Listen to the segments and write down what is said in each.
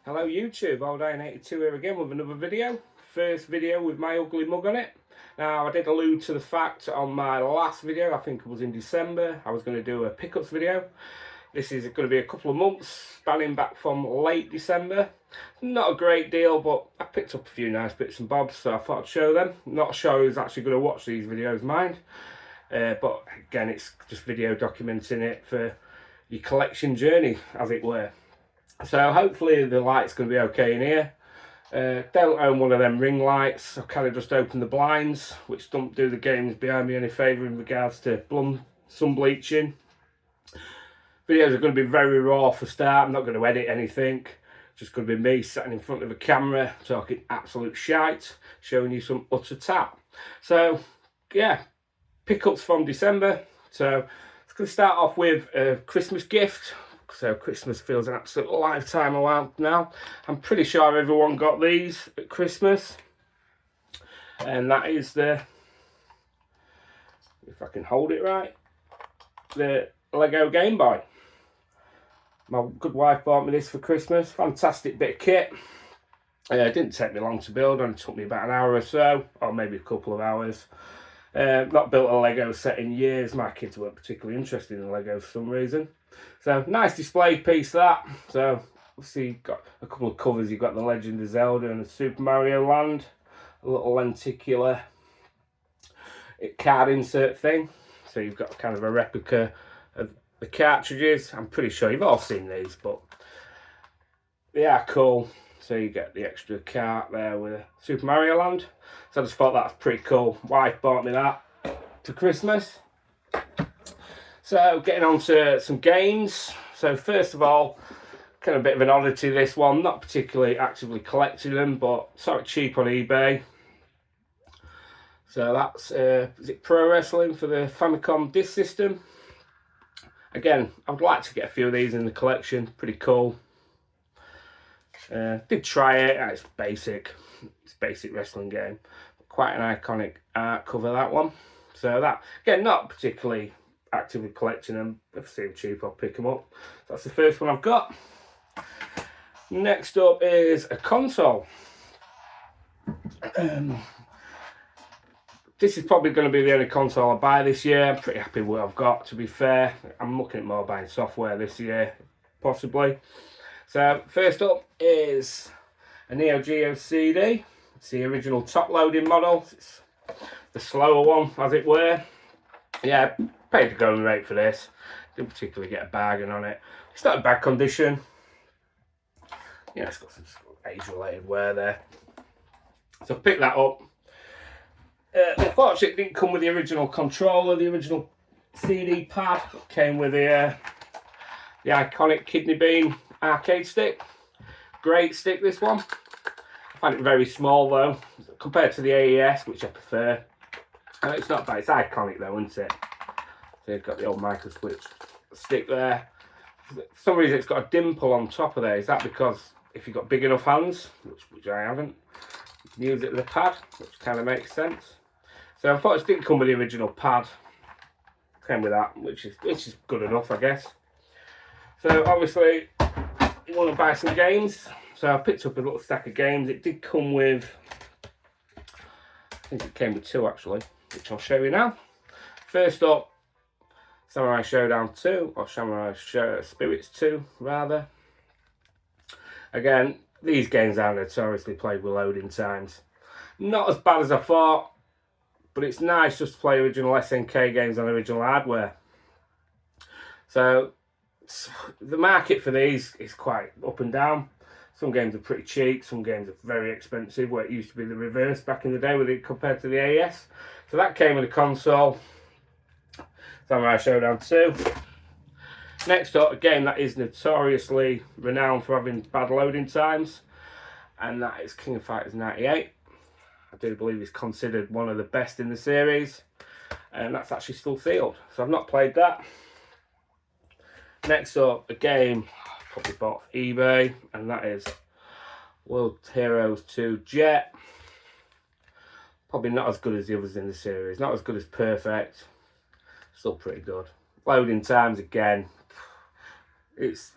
Hello YouTube, Old82 here again with another video. First video with my ugly mug on it. Now I did allude to the fact on my last video, I think it was in December, I was going to do a pickups video. This is going to be a couple of months, spanning back from late December. Not a great deal, but I picked up a few nice bits and bobs, so I thought I'd show them. Not sure who's actually going to watch these videos, mind. But again, it's just video documenting it for your collection journey, as it were. So hopefully the light's going to be okay in here. Don't own one of them ring lights. I kind of just open the blinds, which don't do the games behind me any favour in regards to sun bleaching. Videos are going to be very raw for start. I'm not going to edit anything. Just going to be me sitting in front of a camera talking absolute shite, showing you some utter tap. So yeah, pickups from December. So it's going to start off with a Christmas gift. So Christmas feels an absolute lifetime away now. I'm pretty sure everyone got these at Christmas. And that is the, if I can hold it right, the Lego Game Boy. My good wife bought me this for Christmas. Fantastic bit of kit. It didn't take me long to build, only took me about an hour or so, or maybe a couple of hours. Not built a Lego set in years. My kids weren't particularly interested in Lego for some reason. So nice display piece that. So obviously you've got a couple of covers. You've got the Legend of Zelda and the Super Mario Land, a little lenticular card insert thing. So you've got kind of a replica of the cartridges. I'm pretty sure you've all seen these, but they are cool. So you get the extra cart there with Super Mario Land. So I just thought that was pretty cool. Wife bought me that for Christmas. So getting on to some games. So first of all, kind of a bit of an oddity this one. Not particularly actively collecting them, but sort of cheap on eBay. So that's, is it Pro Wrestling for the Famicom disc system? Again, I would like to get a few of these in the collection. Pretty cool. Did try it. It's basic. It's a basic wrestling game. Quite an iconic art cover, that one. So that, again, not particularly actively collecting them. If I see them cheap, I'll pick them up. So that's the first one I've got. Next up is a console. This is probably going to be the only console I buy this year. I'm pretty happy with what I've got, to be fair. I'm looking at more buying software this year, possibly. So first up is a Neo Geo CD. It's the original top-loading model. It's the slower one, as it were. Yeah, paid the going rate for this. Didn't particularly get a bargain on it. It's not in bad condition. Yeah, it's got some age-related wear there. So pick that up. Unfortunately, it didn't come with the original controller, the original CD pad. It came with the iconic kidney bean arcade stick. Great stick, this one. I find it very small though, compared to the AES, which I prefer. It's not bad, it's iconic though, isn't it? So you've got the old micro switch stick there. For some reason it's got a dimple on top of there. Is that because if you've got big enough hands, which I haven't, you can use it with a pad, which kind of makes sense. So I thought it didn't come with the original pad. Came with that, which is good enough, I guess. So obviously you want to buy some games. So I picked up a little stack of games. It did come with, I think it came with 2 actually, which I'll show you now. First up, Samurai Showdown 2, or Samurai Spirits 2 rather. Again, these games are notoriously played with loading times. Not as bad as I thought, but it's nice just to play original SNK games on original hardware. So the market for these is quite up and down. Some games are pretty cheap, some games are very expensive, where it used to be the reverse back in the day with it compared to the AES. So that came with a console. Samurai Showdown 2. Next up, a game that is notoriously renowned for having bad loading times, and that is King of Fighters 98. I do believe it's considered one of the best in the series, and that's actually still sealed. So I've not played that. Next up, a game I probably bought off eBay, and that is World Heroes 2 Jet. Probably not as good as the others in the series. Not as good as Perfect. Still pretty good. Loading times, again, it's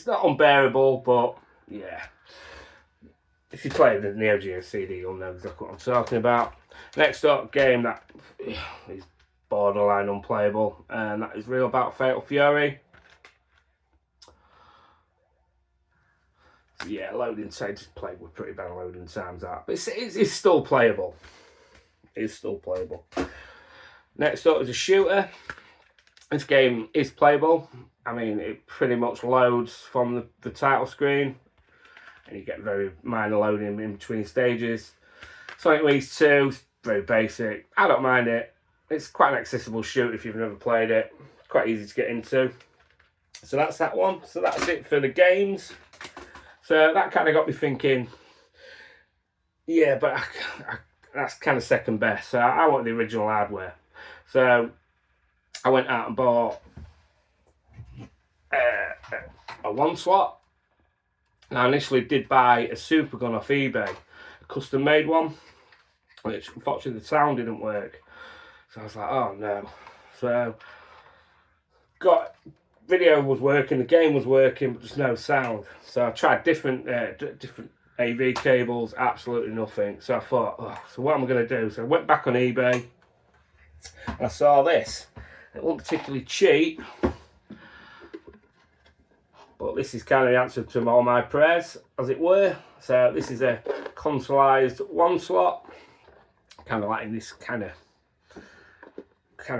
not unbearable, but yeah. If you play the Neo Geo CD, you'll know exactly what I'm talking about. Next up, game that is borderline unplayable, and that is Real Battle Fatal Fury. So yeah, loading times played with pretty bad loading times out, but it's still playable. It's still playable. Next up is a shooter. This game is playable. I mean, it pretty much loads from the title screen, and you get very minor loading in between stages. Sonic Wings 2, very basic. I don't mind it. It's quite an accessible shoot if you've never played it. It's quite easy to get into. So that's that one. So that's it for the games. So that kind of got me thinking, yeah, but that's kind of second best. So I want the original hardware. So I went out and bought a one slot. And I initially did buy a super gun off eBay, a custom made one, which unfortunately the sound didn't work. So I was like, oh no. So video was working, the game was working, but just no sound. So I tried different AV cables, absolutely nothing. So I thought, oh, so what am I going to do? So I went back on eBay and I saw this. It wasn't particularly cheap, but this is kind of the answer to all my prayers, as it were. So this is a consoleized one slot, kind of like in this kind of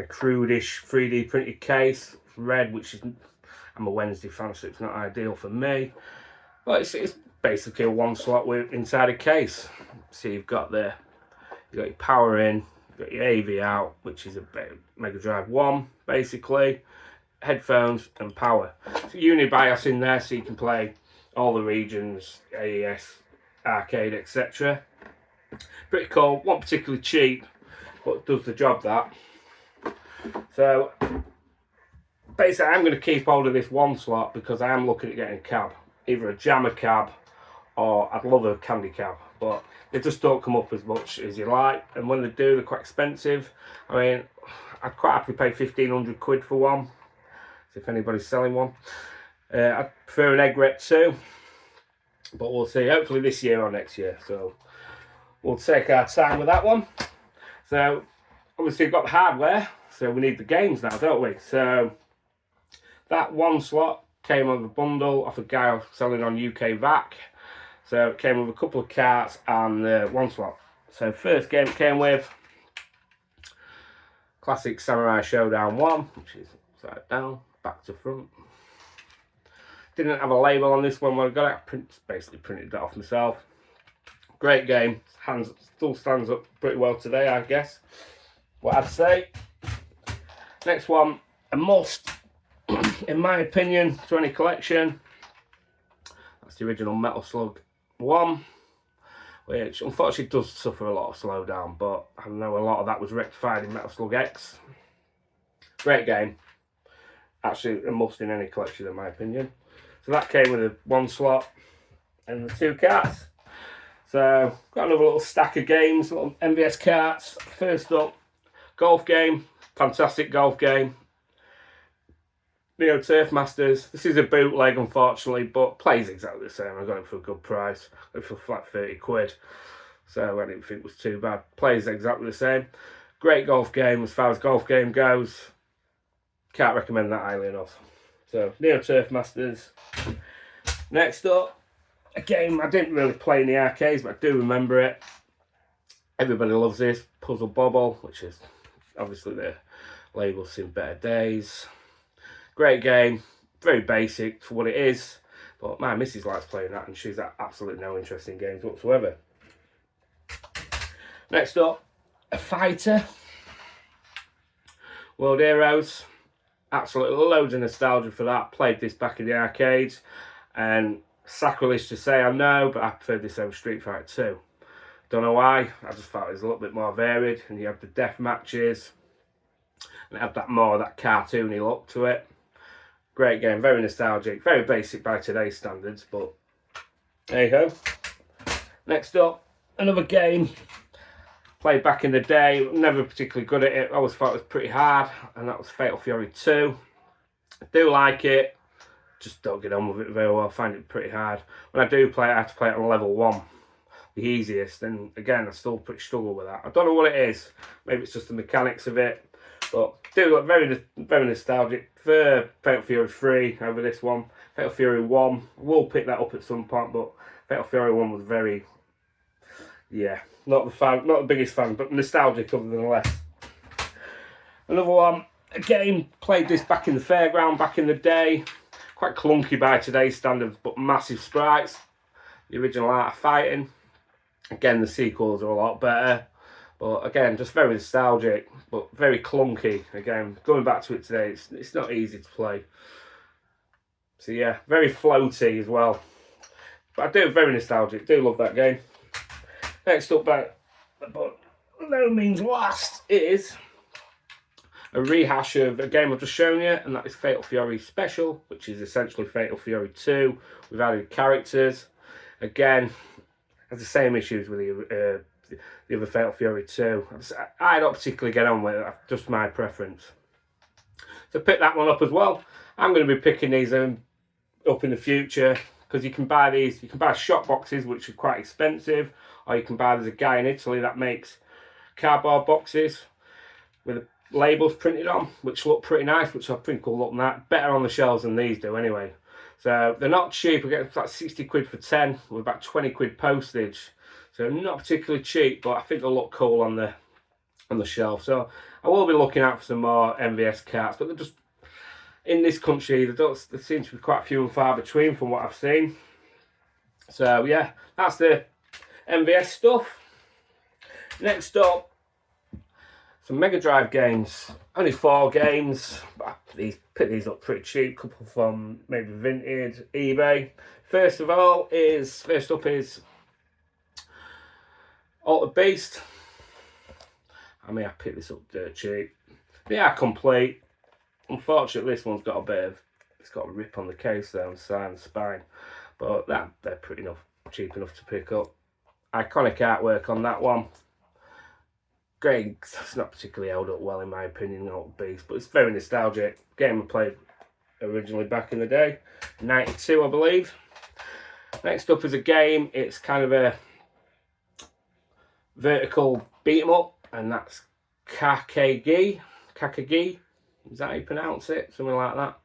crudish 3D printed case. It's red, which is, I'm a Wednesday fan, so it's not ideal for me. But it's basically a one slot with inside a case. So you've got your power in, you've got your AV out, which is a Mega Drive 1 basically, headphones and power. So UniBIOS in there, so you can play all the regions, AES, arcade, etc. Pretty cool. Not particularly cheap, but does the job that. So basically I'm going to keep hold of this one slot because I am looking at getting a cab, either a Jammer cab or I'd love a Candy cab, but they just don't come up as much as you like, and when they do, they're quite expensive. I mean, I'd quite happily pay 1,500 quid for one, so if anybody's selling one. I'd prefer an Egg Rep 2, but we'll see, hopefully this year or next year, so we'll take our time with that one. So obviously we've got the hardware, so we need the games now, don't we? So that one slot came with a bundle off a guy selling on UK VAC. So it came with a couple of carts and one slot. So first game it came with classic Samurai Showdown 1, which is upside down, back to front. Didn't have a label on this one when I got it. I basically printed that off myself. Great game. Still stands up pretty well today, I guess. What I'd say. Next one, a must, in my opinion, to any collection. That's the original Metal Slug 1, which unfortunately does suffer a lot of slowdown, but I know a lot of that was rectified in Metal Slug X. Great game. Actually a must in any collection, in my opinion. So that came with a one slot and the two carts. So got another little stack of games, little MVS carts. First up, golf game. Fantastic golf game. Neo Turf Masters. This is a bootleg, unfortunately, but plays exactly the same. I got it for a good price. Got it for flat 30 quid. So I didn't think it was too bad. Plays exactly the same. Great golf game as far as golf game goes. Can't recommend that highly enough. So Neo Turf Masters. Next up, a game I didn't really play in the arcades, but I do remember it. Everybody loves this. Puzzle Bobble, which is obviously the label Seen Better Days. Great game, very basic for what it is, but my missus likes playing that and she's got absolutely no interest in games whatsoever. Next up, a fighter. World Heroes. Absolutely loads of nostalgia for that. Played this back in the arcades, and sacrilege to say I know, but I preferred this over Street Fighter 2. Don't know why, I just thought it was a little bit more varied, and you have the death matches, and it had that more of that cartoony look to it. Great game, very nostalgic, very basic by today's standards, but there you go. Next up, another game played back in the day, never particularly good at it. I always thought it was pretty hard, and that was Fatal Fury 2. I do like it, just don't get on with it very well. I find it pretty hard. When I do play it, I have to play it on level 1, the easiest, and again I still pretty struggle with that. I don't know what it is. Maybe it's just the mechanics of it, but do look very nostalgic for Fatal Fury 3 over this one. Fatal Fury 1, we'll pick that up at some point, but Fatal Fury 1 was very, yeah, not the biggest fan, but nostalgic nonetheless. Another one, again, played this back in the fairground back in the day. Quite clunky by today's standards, but massive sprites. The original Art of Fighting. Again, the sequels are a lot better. But again, just very nostalgic, but very clunky. Again, going back to it today, it's not easy to play. So yeah, very floaty as well. But I do, very nostalgic. Do love that game. Next up, but no means last, is a rehash of a game I've just shown you, and that is Fatal Fury Special, which is essentially Fatal Fury 2 with added characters. Again, has the same issues with the other Fatal Fury 2. I don't particularly get on with it, just my preference. So pick that one up as well. I'm going to be picking these up in the future, because you can buy these, you can buy shop boxes, which are quite expensive, or you can buy, there's a guy in Italy that makes cardboard boxes with labels printed on, which look pretty nice, which I think will look that better on the shelves than these do anyway. So they're not cheap. I get like 60 quid for 10 with about 20 quid postage. So not particularly cheap, but I think they'll look cool on the shelf. So I will be looking out for some more MVS carts, but they're just, in this country, there seem to be quite few and far between from what I've seen. So yeah, that's the MVS stuff. Next up, some Mega Drive games. Only 4 games. But pick these up pretty cheap. Couple from maybe Vinted, eBay. First up is Altered Beast. I mean, I picked this up dirt cheap. They are complete. Unfortunately, this one's got it's got a rip on the case there on the side and spine. But they're pretty cheap enough to pick up. Iconic artwork on that one. Great, it's not particularly held up well in my opinion, Altered Beast, but it's very nostalgic. Game I played originally back in the day, 92 I believe. Next up is a game, it's kind of a vertical beat 'em up, and that's Kakegi, is that how you pronounce it? Something like that.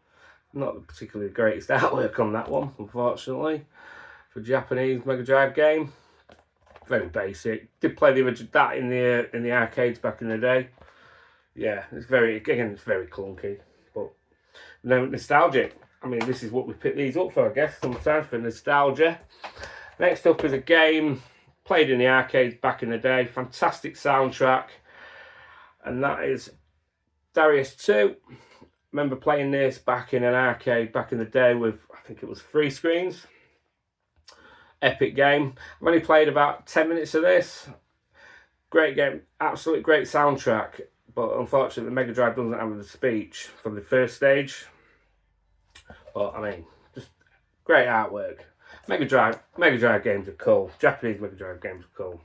Not the particularly greatest artwork on that one, unfortunately, for a Japanese Mega Drive game. Very basic. Did play the original that in the arcades back in the day. Yeah, it's very clunky, but no, nostalgic. I mean, this is what we pick these up for, I guess, sometimes for nostalgia. Next up is a game played in the arcades back in the day. Fantastic soundtrack, and that is Darius 2. Remember playing this back in an arcade back in the day with, I think it was 3 screens. Epic game. I've only played about 10 minutes of this. Great game, absolutely great soundtrack, but unfortunately the Mega Drive doesn't have the speech from the first stage. But I mean, just great artwork. Mega Drive games are cool. Japanese Mega Drive games are cool.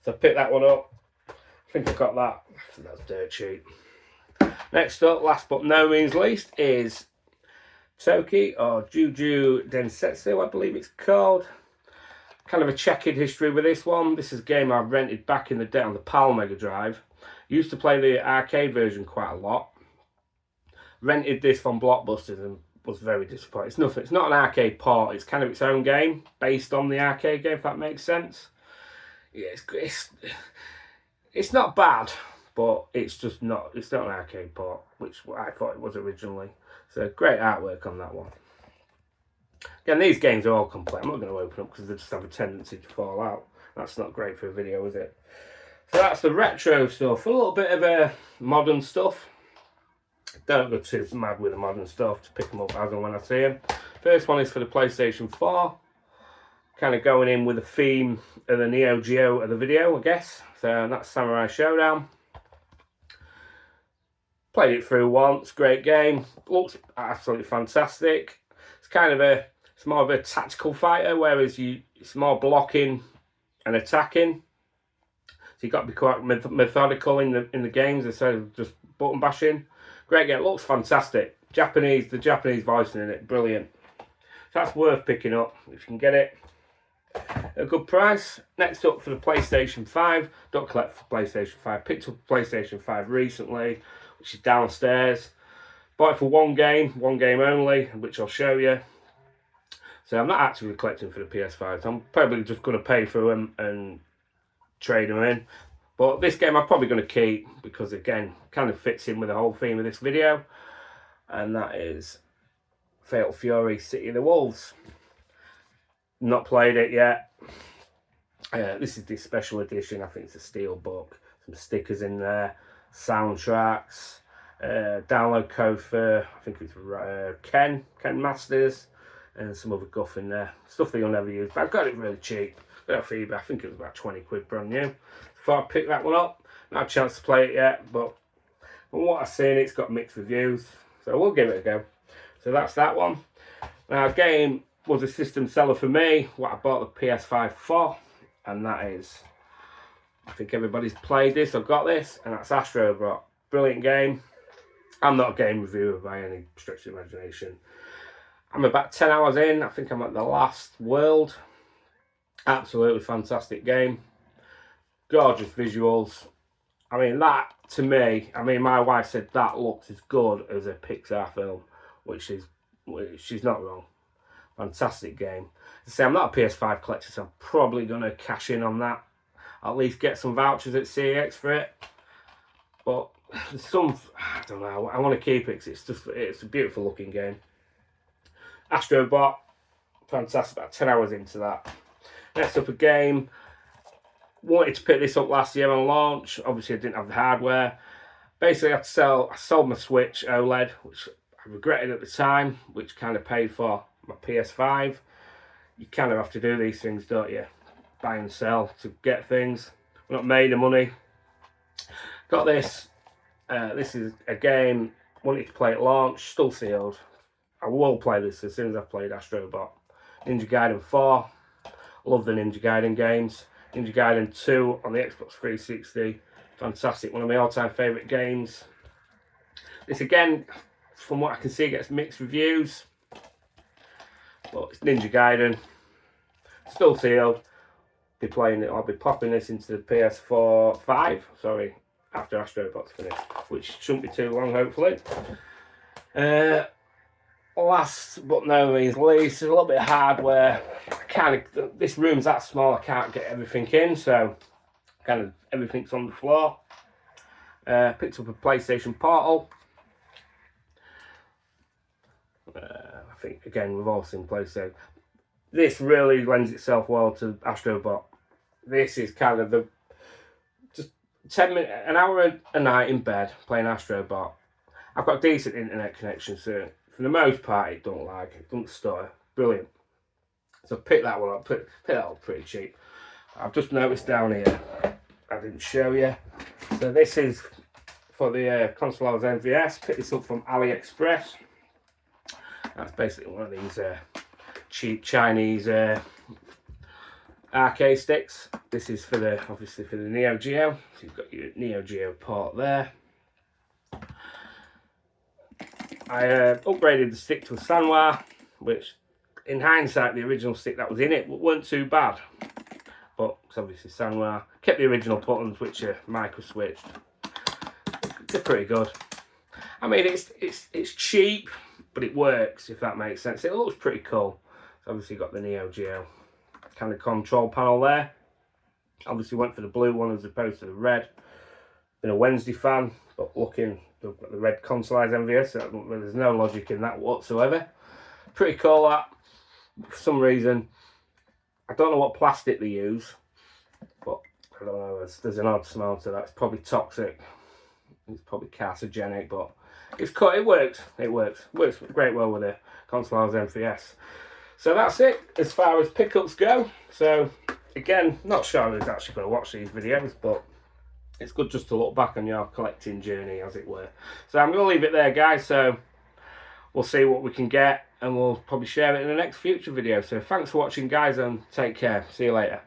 So I picked that one up. I think I got that. I think that's dirt cheap. Next up, last but no means least, is Toki, or Juju Densetsu, I believe it's called. Kind of a checkered history with this one. This is a game I rented back in the day on the PAL Mega Drive. Used to play the arcade version quite a lot. Rented this from Blockbusters and was very disappointed. It's not an arcade port. It's kind of its own game based on the arcade game, if that makes sense. Yeah, it's not bad, but it's not an arcade port, which I thought it was originally. So great artwork on that one. Again, these games are all complete. I'm not going to open up because they just have a tendency to fall out. That's not great for a video, is it? So that's the retro stuff. A little bit of modern stuff. Don't go too mad with the modern stuff, to pick them up as and when I see them. First one is for the PlayStation 4. Kind of going in with the theme of the Neo Geo of the video, I guess. So that's Samurai Showdown. Played it through once, great game. Looks absolutely fantastic. It's more of a tactical fighter, whereas it's more blocking and attacking. So you've got to be quite methodical in the games instead of just button bashing. Great game, looks fantastic. The Japanese voicing in it, brilliant. So that's worth picking up if you can get it at a good price. Next up, for the PlayStation 5, don't collect for PlayStation 5. Picked up a PlayStation 5 recently, which is downstairs. Bought it for one game only, which I'll show you. So I'm not actively collecting for the PS5. So I'm probably just going to pay for them and trade them in. But this game I'm probably going to keep because, again, kind of fits in with the whole theme of this video. And that is Fatal Fury City of the Wolves. Not played it yet. This is the special edition. I think it's a steel book. Some stickers in there. Soundtracks. Download code for, I think it's Ken Masters. And some other guff in there. Stuff that you'll never use. But I got it really cheap. Got it off eBay. I think it was about 20 quid brand new. Thought I'd pick that one up. Not had a chance to play it yet. But from what I've seen, it's got mixed reviews. So we'll give it a go. So that's that one. Now, game was a system seller for me. What I bought the PS5 for. And that is, I think everybody's played this or got this. And that's Astro Bot. Brilliant game. I'm not a game reviewer by any stretch of the imagination. I'm about 10 hours in. I think I'm at the last world. Absolutely fantastic game. Gorgeous visuals. I mean, that, to me, my wife said that looks as good as a Pixar film, which she's not wrong. Fantastic game. As I say, I'm not a PS5 collector, so I'm probably going to cash in on that. At least get some vouchers at CEX for it. But there's some, I don't know, I want to keep it because it's a beautiful looking game. Astro Bot, fantastic, about 10 hours into that. Next up, a game. Wanted to pick this up last year on launch. Obviously, I didn't have the hardware. Basically, I sold my Switch OLED, which I regretted at the time, which kind of paid for my PS5. You kind of have to do these things, don't you? Buy and sell to get things. We're not made of money. Got this. This is a game. Wanted to play at launch. Still sealed. I will play this as soon as I've played Astro Bot. Ninja Gaiden 4. Love the Ninja Gaiden games. Ninja Gaiden 2 on the Xbox 360. Fantastic. One of my all-time favourite games. This, again, from what I can see, gets mixed reviews. But it's Ninja Gaiden. Still sealed. I'll be popping this into the PS4 5. Sorry. After Astro Bot's finished. Which shouldn't be too long, hopefully. Last but no means least, there's a little bit of hardware. This room's that small, I can't get everything in, so kind of everything's on the floor. Picked up a PlayStation Portal. I think, again, we've all seen PlayStation. This really lends itself well to Astro Bot. This is kind of just 10 minutes, an hour a night in bed playing Astro Bot. I've got a decent internet connection, so for the most part, it don't lag, it don't stutter. Brilliant. So pick that one up. Pick that up pretty cheap. I've just noticed down here, I didn't show you. So this is for the Consoles MVS. Pick this up from AliExpress. That's basically one of these cheap Chinese arcade sticks. This is for obviously for the Neo Geo. So you've got your Neo Geo port there. I upgraded the stick to a Sanwa, which in hindsight the original stick that was in it weren't too bad, but it's obviously Sanwa. Kept the original buttons, which are micro switched. They're pretty good. I mean, it's cheap, but it works, if that makes sense. It looks pretty cool. It's obviously got the Neo Geo kind of control panel there. Obviously went for the blue one as opposed to the red. Been a Wednesday fan, but looking, they've got the red Consoles MVS, so there's no logic in that whatsoever. Pretty cool that. For some reason, I don't know what plastic they use, but I don't know, there's an odd smell to that. It's probably toxic. It's probably carcinogenic, but it's cool. It works. It works great well with the Consoles MVS. So that's it as far as pickups go. So again, not sure who's actually going to watch these videos, but it's good just to look back on your collecting journey, as it were. So I'm going to leave it there, guys. So we'll see what we can get, and we'll probably share it in the next future video. So thanks for watching, guys, and take care. See you later.